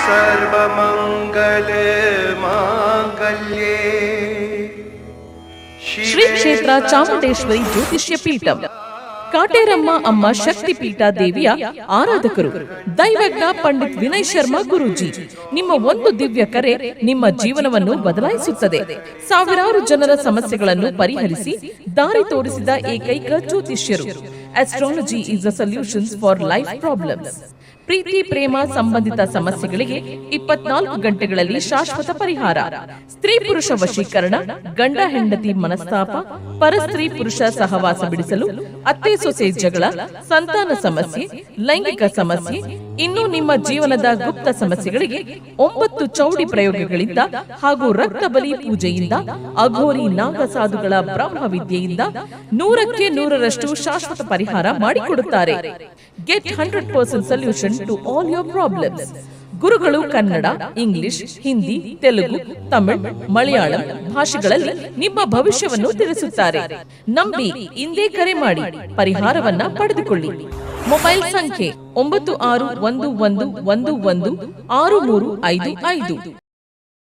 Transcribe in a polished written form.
ಸರ್ವಮಂಗಲ ಮಾಂಗಲ್ಯೇ ಶ್ರೀ ಕ್ಷೇತ್ರ ಚಾಮುಂಡೇಶ್ವರಿ ಜ್ಯೋತಿಷ್ಯ ಪೀಠಂ ಕಾಟೇರಮ್ಮ ಅಮ್ಮ ಶಕ್ತಿ ಪೀಠ ದೇವಿಯ ಆರಾಧಕರು ದೈವಜ್ಞ ಪಂಡಿತ್ ವಿನಯ್ ಶರ್ಮಾ ಗುರೂಜಿ. ನಿಮ್ಮ ಒಂದು ದಿವ್ಯ ಕರೆ ನಿಮ್ಮ ಜೀವನವನ್ನು ಬದಲಾಯಿಸುತ್ತದೆ. ಸಾವಿರಾರು ಜನರ ಸಮಸ್ಯೆಗಳನ್ನು ಪರಿಹರಿಸಿ ದಾರಿ ತೋರಿಸಿದ ಏಕೈಕ ಜ್ಯೋತಿಷ್ಯರು. Astrology is a solutions for life problems. ಪ್ರೀತಿ ಪ್ರೇಮ ಸಂಬಂಧಿತ ಸಮಸ್ಯೆಗಳಿಗೆ 24 ಗಂಟೆಗಳಲ್ಲಿ ಶಾಶ್ವತ ಪರಿಹಾರ. ಸ್ತ್ರೀ ಪುರುಷ ವಶೀಕರಣ, ಗಂಡ ಹೆಂಡತಿ ಮನಸ್ತಾಪ, ಪರಸ್ತ್ರೀ ಪುರುಷ ಸಹವಾಸ ಬಿಡಿಸಲು, ಅತ್ತೆ ಸೊಸೆ ಜಗಳ, ಸಂತಾನ ಸಮಸ್ಯೆ, ಲೈಂಗಿಕ ಸಮಸ್ಯೆ, ಇನ್ನು ನಿಮ್ಮ ಜೀವನದ ಗುಪ್ತ ಸಮಸ್ಯೆಗಳಿಗೆ 9 ಚೌಡಿ ಪ್ರಯೋಗಗಳಿಂದ ಹಾಗೂ ರಕ್ತ ಬಲಿ ಪೂಜೆಯಿಂದ, ಅಘೋರಿ ನಾಗ ಸಾಧುಗಳ ಬ್ರಹ್ಮವಿದ್ಯೆಯಿಂದ 100ಕ್ಕೆ 100ರಷ್ಟು ಶಾಶ್ವತ ಪರಿಹಾರ ಮಾಡಿಕೊಡುತ್ತಾರೆ. Get 100% solution to all your problems. ಗುರುಗಳು ಕನ್ನಡ, ಇಂಗ್ಲಿಷ್, ಹಿಂದಿ, ತೆಲುಗು, ತಮಿಳ್, ಮಲಯಾಳಂ ಭಾಷೆಗಳಲ್ಲಿ ನಿಮ್ಮ ಭವಿಷ್ಯವನ್ನು ತಿಳಿಸುತ್ತಾರೆ. ನಂಬಿ ಇಂದೇ ಕರೆ ಮಾಡಿ ಪರಿಹಾರವನ್ನ ಪಡೆದುಕೊಳ್ಳಿ. ಮೊಬೈಲ್ ಸಂಖ್ಯೆ 9611116355.